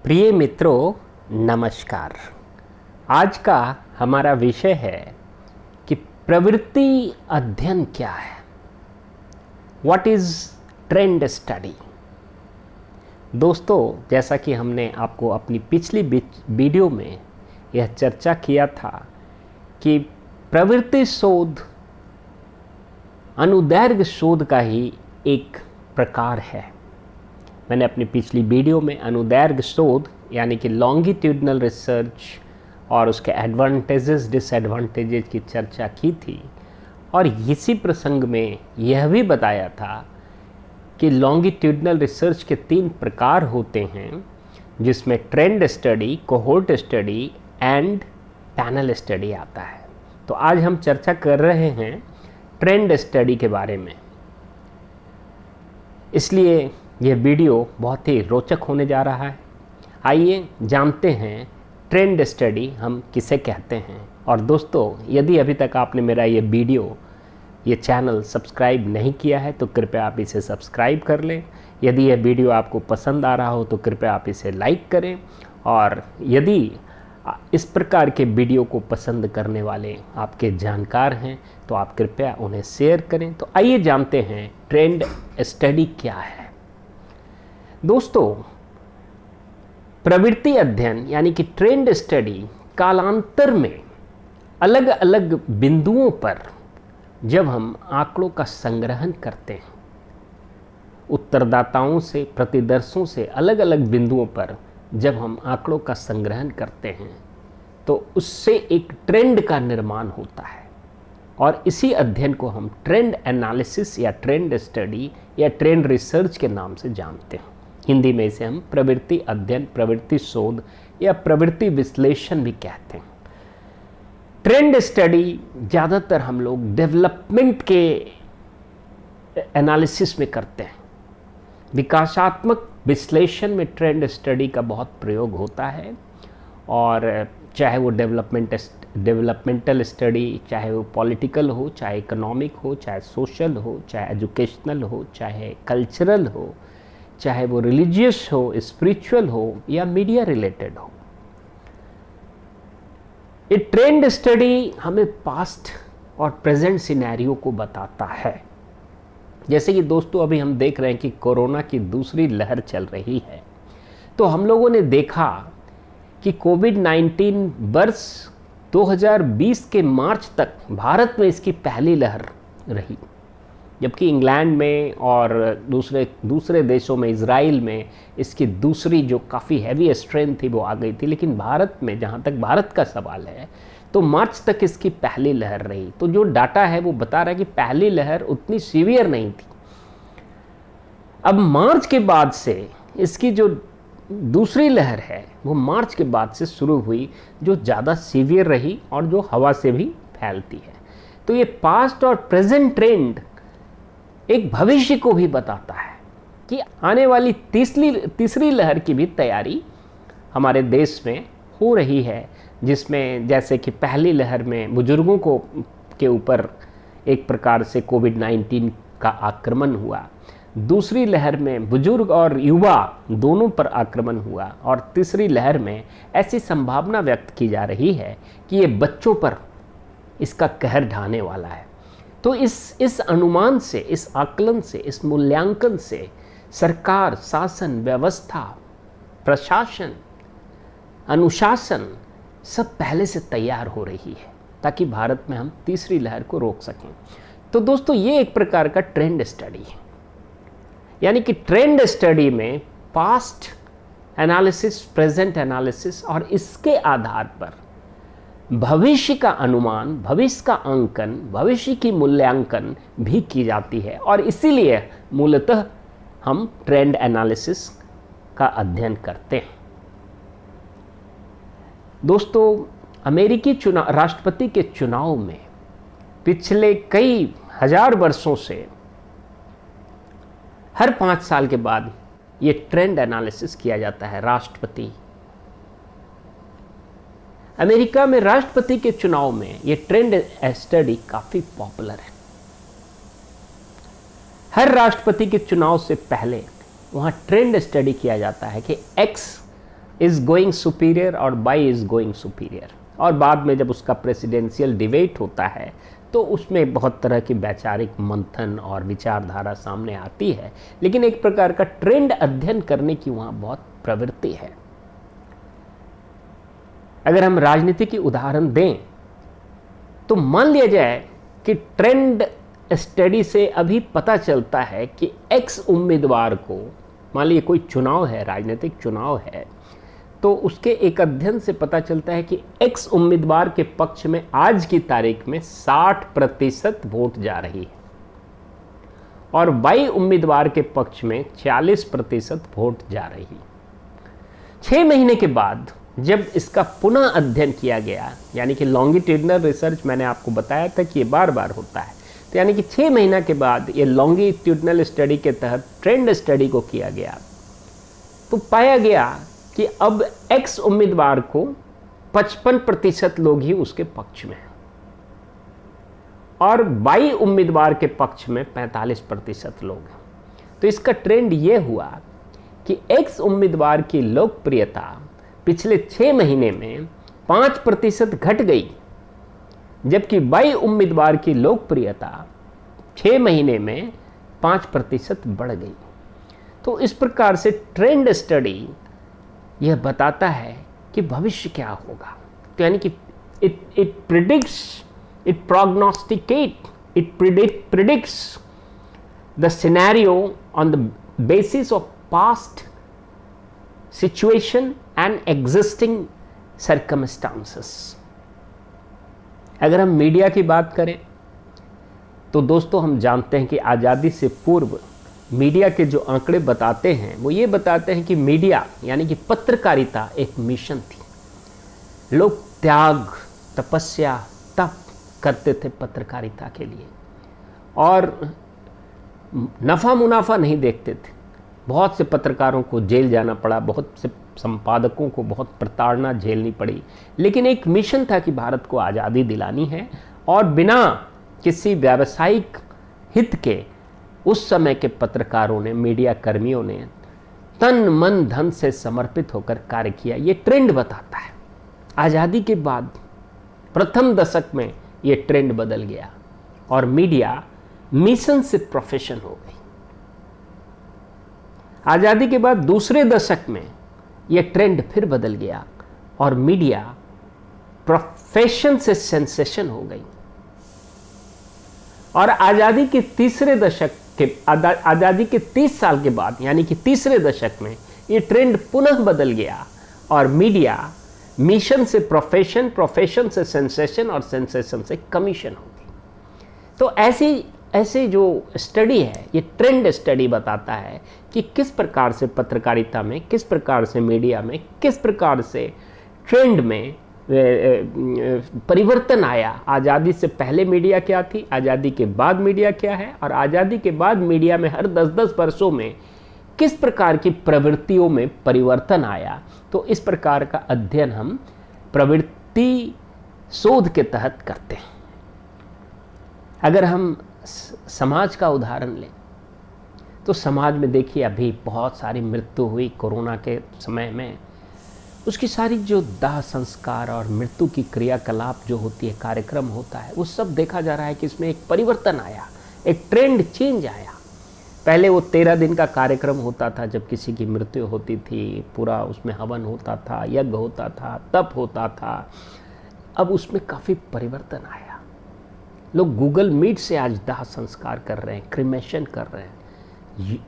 प्रिय मित्रों, नमस्कार। आज का हमारा विषय है कि प्रवृत्ति अध्ययन क्या है। What is trend study. दोस्तों, जैसा कि हमने आपको अपनी पिछली वीडियो में यह चर्चा किया था कि प्रवृत्ति शोध अनुदैर्घ्य शोध का ही एक प्रकार है। मैंने अपनी पिछली वीडियो में अनुदैर्घ्य शोध यानी कि लॉन्गिट्यूडनल रिसर्च और उसके एडवांटेजेस डिसएडवांटेजेस की चर्चा की थी और इसी प्रसंग में यह भी बताया था कि लॉन्गिट्यूडनल रिसर्च के 3 प्रकार होते हैं, जिसमें trend study, cohort study and panel study आता है। तो आज हम चर्चा कर रहे हैं ट्रेंड स्टडी के बारे में, इसलिए यह वीडियो बहुत ही रोचक होने जा रहा है। आइए जानते हैं ट्रेंड स्टडी हम किसे कहते हैं। और दोस्तों, यदि अभी तक आपने मेरा ये चैनल सब्सक्राइब नहीं किया है तो कृपया आप इसे सब्सक्राइब कर लें। यदि यह वीडियो आपको पसंद आ रहा हो तो कृपया आप इसे लाइक करें, और यदि इस प्रकार के वीडियो को पसंद करने वाले आपके जानकार हैं तो आप कृपया उन्हें शेयर करें। तो आइए जानते हैं ट्रेंड स्टडी क्या है। दोस्तों, प्रवृत्ति अध्ययन यानी कि ट्रेंड स्टडी कालांतर में अलग अलग बिंदुओं पर जब हम आंकड़ों का संग्रहण करते हैं, उत्तरदाताओं से, प्रतिदर्शों से अलग अलग बिंदुओं पर जब हम आंकड़ों का संग्रहण करते हैं तो उससे एक ट्रेंड का निर्माण होता है, और इसी अध्ययन को हम ट्रेंड एनालिसिस या ट्रेंड स्टडी या ट्रेंड रिसर्च के नाम से जानते हैं। हिंदी में इसे हम प्रवृत्ति अध्ययन, प्रवृत्ति शोध या प्रवृत्ति विश्लेषण भी कहते हैं। ट्रेंड स्टडी ज़्यादातर हम लोग डेवलपमेंट के एनालिसिस में करते हैं। विकासात्मक विश्लेषण में ट्रेंड स्टडी का बहुत प्रयोग होता है, और चाहे वो डेवलपमेंटल स्टडी, चाहे वो पॉलिटिकल हो, चाहे इकोनॉमिक हो, चाहे सोशल हो, चाहे एजुकेशनल हो, चाहे कल्चरल हो, चाहे वो रिलीजियस हो, स्पिरिचुअल हो या मीडिया रिलेटेड हो। ये ट्रेंड स्टडी हमें पास्ट और प्रेजेंट सिनेरियो को बताता है। जैसे कि दोस्तों, अभी हम देख रहे हैं कि कोरोना की दूसरी लहर चल रही है, तो हम लोगों ने देखा कि कोविड-19 वर्ष 2020 के मार्च तक भारत में इसकी पहली लहर रही, जबकि इंग्लैंड में और दूसरे देशों में, इजराइल में इसकी दूसरी जो काफ़ी हैवी स्ट्रेन थी वो आ गई थी। लेकिन भारत में, जहाँ तक भारत का सवाल है, तो मार्च तक इसकी पहली लहर रही। तो जो डाटा है वो बता रहा है कि पहली लहर उतनी सीवियर नहीं थी। अब मार्च के बाद से इसकी जो दूसरी लहर है वो मार्च के बाद से शुरू हुई, जो ज़्यादा सीवियर रही और जो हवा से भी फैलती है। तो ये पास्ट और प्रेजेंट ट्रेंड एक भविष्य को भी बताता है कि आने वाली तीसरी लहर की भी तैयारी हमारे देश में हो रही है, जिसमें जैसे कि पहली लहर में बुजुर्गों के ऊपर एक प्रकार से कोविड-19 का आक्रमण हुआ, दूसरी लहर में बुजुर्ग और युवा दोनों पर आक्रमण हुआ, और तीसरी लहर में ऐसी संभावना व्यक्त की जा रही है कि ये बच्चों पर इसका कहर ढाने वाला है। तो इस अनुमान से, इस आकलन से, इस मूल्यांकन से सरकार, शासन व्यवस्था, प्रशासन, अनुशासन सब पहले से तैयार हो रही है ताकि भारत में हम तीसरी लहर को रोक सकें। तो दोस्तों, ये एक प्रकार का ट्रेंड स्टडी है, यानी कि ट्रेंड स्टडी में पास्ट एनालिसिस, प्रेजेंट एनालिसिस, और इसके आधार पर भविष्य का अनुमान, भविष्य का अंकन, भविष्य की मूल्यांकन भी की जाती है। और इसीलिए मूलतः हम ट्रेंड एनालिसिस का अध्ययन करते हैं। दोस्तों, अमेरिकी राष्ट्रपति के चुनाव में पिछले कई हजार वर्षों से हर 5 साल के बाद ये ट्रेंड एनालिसिस किया जाता है। अमेरिका में राष्ट्रपति के चुनाव में ये ट्रेंड स्टडी काफ़ी पॉपुलर है। हर राष्ट्रपति के चुनाव से पहले वहाँ ट्रेंड स्टडी किया जाता है कि एक्स इज गोइंग सुपीरियर और बाई इज गोइंग सुपीरियर। और बाद में जब उसका प्रेसिडेंशियल डिबेट होता है तो उसमें बहुत तरह की वैचारिक मंथन और विचारधारा सामने आती है, लेकिन एक प्रकार का ट्रेंड अध्ययन करने की वहाँ बहुत प्रवृत्ति है। अगर हम राजनीति की उदाहरण दें तो मान लिया जाए कि ट्रेंड स्टडी से अभी पता चलता है कि एक्स उम्मीदवार को, मान लीजिए कोई चुनाव है, राजनीतिक चुनाव है, तो उसके एक अध्ययन से पता चलता है कि एक्स उम्मीदवार के पक्ष में आज की तारीख में 60% वोट जा रही है और वाई उम्मीदवार के पक्ष में 40% वोट जा रही है। 6 महीने के बाद जब इसका पुनः अध्ययन किया गया, यानी कि लॉन्गिट्यूडनल रिसर्च मैंने आपको बताया था कि ये बार बार होता है, तो यानी कि 6 महीना के बाद ये लॉन्गिट्यूडनल स्टडी के तहत ट्रेंड स्टडी को किया गया, तो पाया गया कि अब एक्स उम्मीदवार को 55% लोग ही उसके पक्ष में हैं और वाई उम्मीदवार के पक्ष में 45% लोग हैं। तो इसका ट्रेंड ये हुआ कि एक्स उम्मीदवार की लोकप्रियता पिछले 6 महीने में 5% घट गई, जबकि वाई उम्मीदवार की लोकप्रियता 6 महीने में 5% बढ़ गई। तो इस प्रकार से ट्रेंड स्टडी यह बताता है कि भविष्य क्या होगा। तो यानी कि it predicts, it prognosticate, it predicts the scenario on the basis of past situation and existing circumstances. अगर हम मीडिया की बात करें तो दोस्तों हम जानते हैं कि आज़ादी से पूर्व मीडिया के जो आंकड़े बताते हैं वो ये बताते हैं कि मीडिया यानी कि पत्रकारिता एक मिशन थी। लोग त्याग, तपस्या, तप करते थे पत्रकारिता के लिए और नफ़ा मुनाफा नहीं देखते थे। बहुत से पत्रकारों को जेल जाना पड़ा, बहुत से संपादकों को बहुत प्रताड़ना झेलनी पड़ी, लेकिन एक मिशन था कि भारत को आज़ादी दिलानी है और बिना किसी व्यावसायिक हित के उस समय के पत्रकारों ने, मीडिया कर्मियों ने तन मन धन से समर्पित होकर कार्य किया। ये ट्रेंड बताता है। आज़ादी के बाद प्रथम दशक में ये ट्रेंड बदल गया और मीडिया मिशन से प्रोफेशन हो गई। आज़ादी के बाद दूसरे दशक में ये ट्रेंड फिर बदल गया और मीडिया प्रोफेशन से सेंसेशन हो गई। और आज़ादी के तीसरे दशक के, आज़ादी के 30 साल के बाद यानी कि तीसरे दशक में ये ट्रेंड पुनः बदल गया और मीडिया मिशन से प्रोफेशन, प्रोफेशन से सेंसेशन और सेंसेशन से कमीशन हो गई। तो ऐसे जो स्टडी है ये ट्रेंड स्टडी बताता है कि किस प्रकार से पत्रकारिता में, किस प्रकार से मीडिया में, किस प्रकार से ट्रेंड में परिवर्तन आया। आज़ादी से पहले मीडिया क्या थी, आज़ादी के बाद मीडिया क्या है और आज़ादी के बाद मीडिया में हर 10-10 वर्षों में किस प्रकार की प्रवृत्तियों में परिवर्तन आया। तो इस प्रकार का अध्ययन हम प्रवृत्ति शोध के तहत करते हैं। अगर हम समाज का उदाहरण लें तो समाज में देखिए अभी बहुत सारी मृत्यु हुई कोरोना के समय में, उसकी सारी जो दाह संस्कार और मृत्यु की क्रियाकलाप जो होती है, कार्यक्रम होता है, वो सब देखा जा रहा है कि इसमें एक परिवर्तन आया, एक ट्रेंड चेंज आया। पहले वो 13 दिन का कार्यक्रम होता था, जब किसी की मृत्यु होती थी पूरा उसमें हवन होता था, यज्ञ होता था, तप होता था। अब उसमें काफ़ी परिवर्तन आया। लोग गूगल मीट से आज दाह संस्कार कर रहे हैं, क्रिमेशन कर रहे हैं,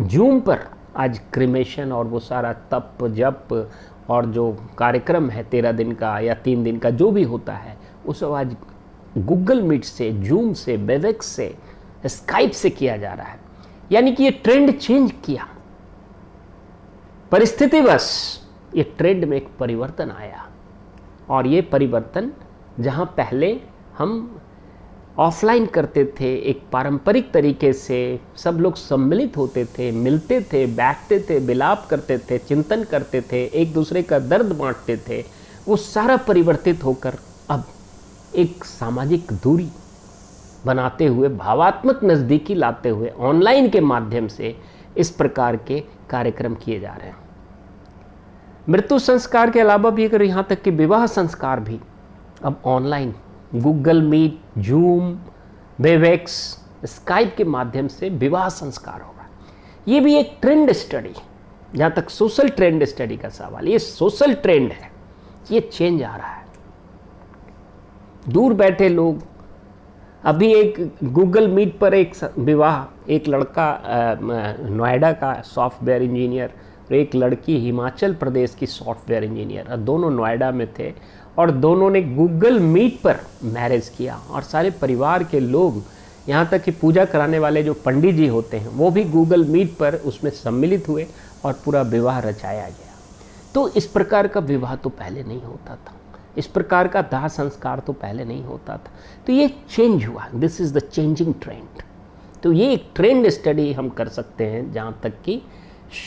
जूम पर आज क्रिमेशन और वो सारा तप जप और जो कार्यक्रम है 13 दिन का या 3 दिन का जो भी होता है, वो सब आज गूगल मीट से, जूम से, वेबएक्स से, स्काइप से किया जा रहा है। यानी कि ये ट्रेंड चेंज किया, परिस्थितिवश ये ट्रेंड में एक परिवर्तन आया। और ये परिवर्तन जहाँ पहले हम ऑफलाइन करते थे, एक पारंपरिक तरीके से सब लोग सम्मिलित होते थे, मिलते थे, बैठते थे, विलाप करते थे, चिंतन करते थे, एक दूसरे का दर्द बांटते थे, वो सारा परिवर्तित होकर अब एक सामाजिक दूरी बनाते हुए, भावात्मक नज़दीकी लाते हुए ऑनलाइन के माध्यम से इस प्रकार के कार्यक्रम किए जा रहे हैं। मृत्यु संस्कार के अलावा भी अगर यहाँ तक कि विवाह संस्कार भी अब online, Google Meet, Zoom, Webex, Skype के माध्यम से विवाह संस्कार होगा। ये भी एक ट्रेंड स्टडी, जहाँ तक सोशल ट्रेंड स्टडी का सवाल, ये सोशल ट्रेंड है, ये चेंज आ रहा है। दूर बैठे लोग, अभी एक गूगल मीट पर एक विवाह, एक लड़का नोएडा का सॉफ्टवेयर इंजीनियर और एक लड़की हिमाचल प्रदेश की सॉफ्टवेयर इंजीनियर, और दोनों नोएडा में थे और दोनों ने गूगल मीट पर मैरिज किया और सारे परिवार के लोग, यहाँ तक कि पूजा कराने वाले जो पंडित जी होते हैं वो भी गूगल मीट पर उसमें सम्मिलित हुए और पूरा विवाह रचाया गया। तो इस प्रकार का विवाह तो पहले नहीं होता था, इस प्रकार का दाह संस्कार तो पहले नहीं होता था। तो ये चेंज हुआ, this is the changing trend. तो ये एक ट्रेंड स्टडी हम कर सकते हैं जहाँ तक कि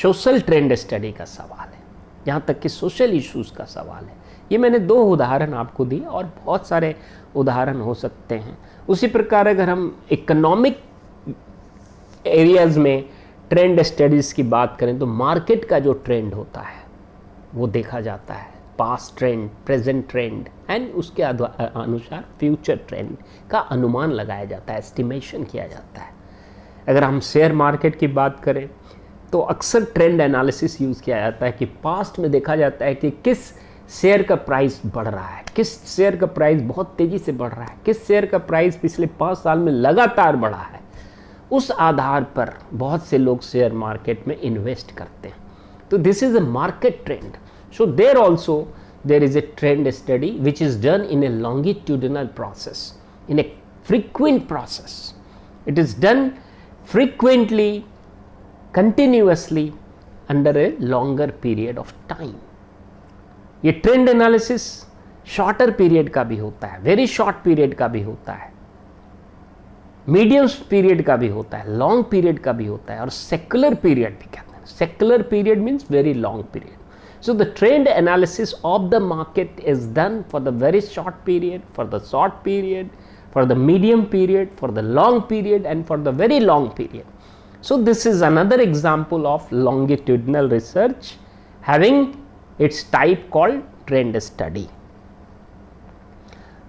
सोशल ट्रेंड स्टडी का सवाल है, जहाँ तक कि सोशल इश्यूज़ का सवाल है। ये मैंने 2 उदाहरण आपको दिए और बहुत सारे उदाहरण हो सकते हैं। उसी प्रकार अगर हम इकोनॉमिक एरियाज़ में ट्रेंड स्टडीज़ की बात करें तो मार्केट का जो ट्रेंड होता है वो देखा जाता है, past trend, present trend and उसके अनुसार फ्यूचर ट्रेंड का अनुमान लगाया जाता है, एस्टिमेशन किया जाता है। अगर हम शेयर मार्केट की बात करें तो अक्सर ट्रेंड एनालिसिस यूज़ किया जाता है कि पास्ट में देखा जाता है कि किस शेयर का प्राइस बढ़ रहा है, किस शेयर का प्राइस बहुत तेज़ी से बढ़ रहा है, किस शेयर का प्राइस पिछले 5 साल में लगातार बढ़ा है। उस आधार पर बहुत से लोग शेयर मार्केट में इन्वेस्ट करते हैं। तो this is a market trend. So there also there is a trend study which is done in a longitudinal process, in a frequent process. It is done frequently, continuously under a longer period of time. ये trend analysis shorter period का भी होता है, very short period का भी होता है, medium period का भी होता है, लॉन्ग पीरियड का भी होता है और सेकुलर पीरियड भी कहते हैं। Secular period means very long period. So the trend analysis of the market is done for the very short period, for the short period, for the medium period, for the long period and for the very long period. So this is another example of longitudinal research having its type called trend study.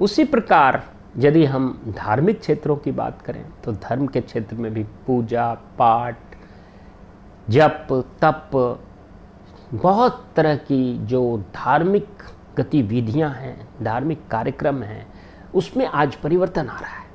उसी प्रकार यदि हम धार्मिक क्षेत्रों की बात करें तो धर्म के क्षेत्र में भी पूजा पाठ, जप, तप, बहुत तरह की जो धार्मिक गतिविधियां हैं, धार्मिक कार्यक्रम हैं, उसमें आज परिवर्तन आ रहा है।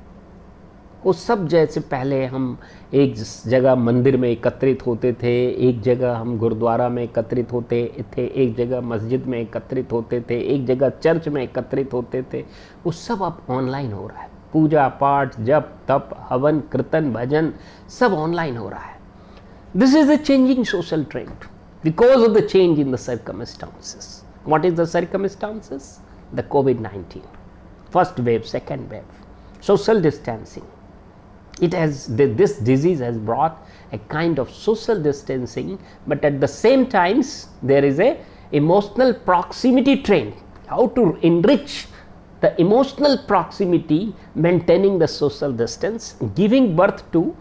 वो सब जैसे पहले हम एक जगह मंदिर में एकत्रित होते थे, एक जगह हम गुरुद्वारा में एकत्रित होते थे, एक जगह मस्जिद में एकत्रित होते थे, एक जगह चर्च में एकत्रित होते थे, वो सब अब ऑनलाइन हो रहा है। पूजा पाठ, जप, तप, हवन, कीर्तन, भजन सब ऑनलाइन हो रहा है। This is a changing social trend because of the change in the circumstances. What is the circumstances? The COVID-19, first wave, second wave, social distancing. It has, this disease has brought a kind of social distancing, but at the same times there is a emotional proximity trend. How to enrich the emotional proximity, maintaining the social distance, giving birth to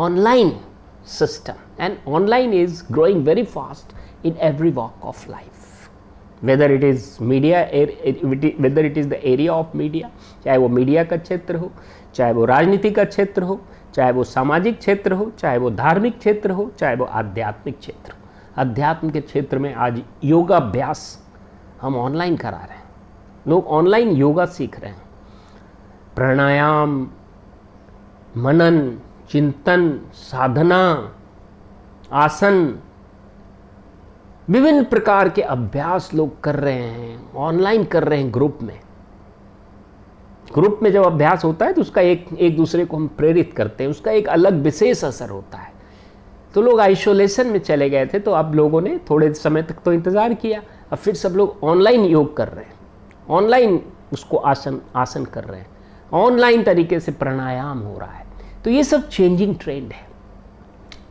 online system, and online is growing very fast in every walk of life, whether it is media, whether it is the area of media, चाहे वो media का क्षेत्र हो, चाहे वो राजनीति का क्षेत्र हो, चाहे वो सामाजिक क्षेत्र हो, चाहे वो धार्मिक क्षेत्र हो, चाहे वो आध्यात्मिक क्षेत्र हो। अध्यात्म के क्षेत्र में आज योगाभ्यास हम ऑनलाइन करा रहे हैं, लोग ऑनलाइन योगा सीख रहे हैं। प्राणायाम, मनन, चिंतन, साधना, आसन, विभिन्न प्रकार के अभ्यास लोग कर रहे हैं, ऑनलाइन कर रहे हैं। ग्रुप में जब अभ्यास होता है तो उसका एक दूसरे को हम प्रेरित करते हैं, उसका एक अलग विशेष असर होता है। तो लोग आइसोलेशन में चले गए थे, तो अब लोगों ने थोड़े समय तक तो इंतज़ार किया, अब फिर सब लोग ऑनलाइन योग कर रहे हैं, ऑनलाइन उसको आसन कर रहे हैं, ऑनलाइन तरीके से प्राणायाम हो रहा है। तो ये सब चेंजिंग ट्रेंड है।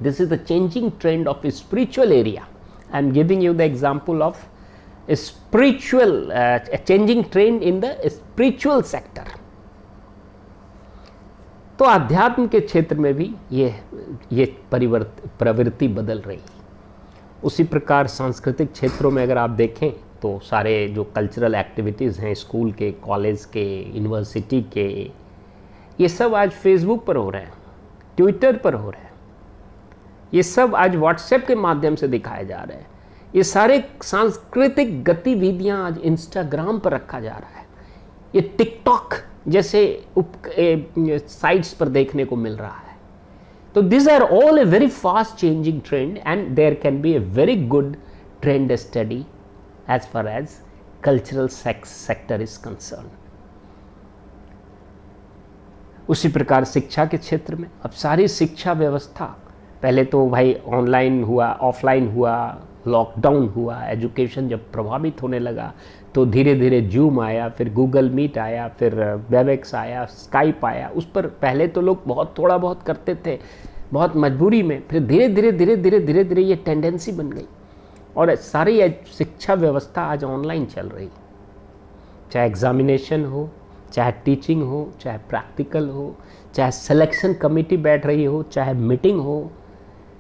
This is the changing trend of spiritual area. I am giving you the example of spiritual changing trend in the spiritual sector. तो अध्यात्म के क्षेत्र में भी ये प्रवृत्ति बदल रही है। उसी प्रकार सांस्कृतिक क्षेत्रों में अगर आप देखें तो सारे जो कल्चरल एक्टिविटीज़ हैं स्कूल के, कॉलेज के, यूनिवर्सिटी के, ये सब आज फेसबुक पर हो रहे हैं, ट्विटर पर हो रहे हैं, ये सब आज व्हाट्सएप के माध्यम से दिखाए जा रहे हैं। ये सारे सांस्कृतिक गतिविधियां आज इंस्टाग्राम पर रखा जा रहा है, ये टिकटॉक जैसे साइट्स पर देखने को मिल रहा है। तो this are all a very fast changing trend and there can be a very good trend study as far as cultural sector is concern. उसी प्रकार शिक्षा के क्षेत्र में अब सारी शिक्षा व्यवस्था, पहले तो भाई ऑनलाइन हुआ, ऑफलाइन हुआ, लॉकडाउन हुआ, एजुकेशन जब प्रभावित होने लगा तो धीरे धीरे जूम आया, फिर गूगल मीट आया, फिर वेबएक्स आया, स्काइप आया। उस पर पहले तो लोग बहुत थोड़ा बहुत करते थे, बहुत मजबूरी में, फिर धीरे धीरे ये टेंडेंसी बन गई और सारी शिक्षा व्यवस्था आज ऑनलाइन चल रही। चाहे एग्जामिनेशन हो, चाहे टीचिंग हो, चाहे प्रैक्टिकल हो, चाहे सिलेक्शन कमेटी बैठ रही हो, चाहे मीटिंग हो,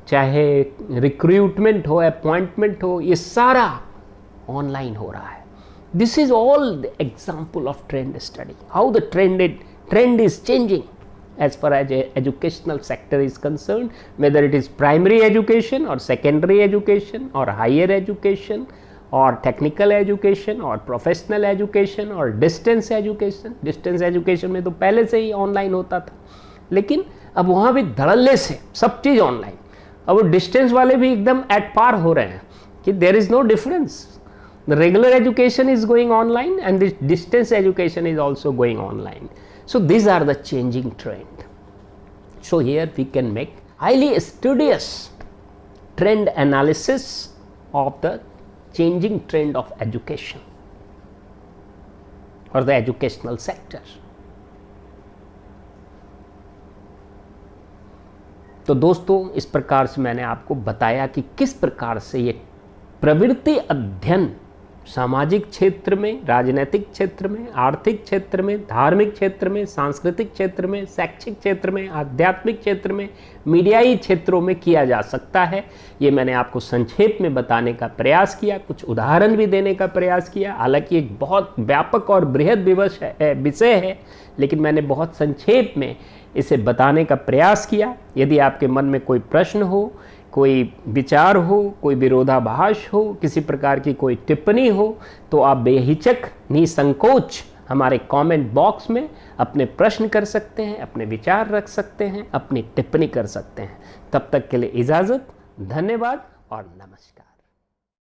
चाहे रिक्रूटमेंट हो, अपॉइंटमेंट हो, ये सारा ऑनलाइन हो रहा है। This is all the example of trend study, how the trend is changing as far as educational sector is concerned, whether it is primary education or secondary education or higher education or technical education or professional education or distance education. Distance education में तो पहले से ही online होता था, लेकिन अब वहाँ भी धड़ल्ले से सब चीज़ ऑनलाइन। अब वो डिस्टेंस वाले भी एकदम एट पार हो रहे हैं कि there is no difference, the regular education is going online and the distance education is also going online. So these are the changing trend. So here we can make highly studious trend analysis of the changing trend of education or the educational sector. तो दोस्तों, इस प्रकार से मैंने आपको बताया कि किस प्रकार से ये प्रवृत्ति अध्ययन सामाजिक क्षेत्र में, राजनीतिक क्षेत्र में, आर्थिक क्षेत्र में, धार्मिक क्षेत्र में, सांस्कृतिक क्षेत्र में, शैक्षिक क्षेत्र में, आध्यात्मिक क्षेत्र में, मीडियाई क्षेत्रों में किया जा सकता है। ये मैंने आपको संक्षेप में बताने का प्रयास किया, कुछ उदाहरण भी देने का प्रयास किया। हालांकि एक बहुत व्यापक और बृहद विषय है, लेकिन मैंने बहुत संक्षेप में इसे बताने का प्रयास किया। यदि आपके मन में कोई प्रश्न हो, कोई विचार हो, कोई विरोधाभास हो, किसी प्रकार की कोई टिप्पणी हो, तो आप बेहिचक निसंकोच हमारे कमेंट बॉक्स में अपने प्रश्न कर सकते हैं, अपने विचार रख सकते हैं, अपनी टिप्पणी कर सकते हैं। तब तक के लिए इजाज़त, धन्यवाद और नमस्कार।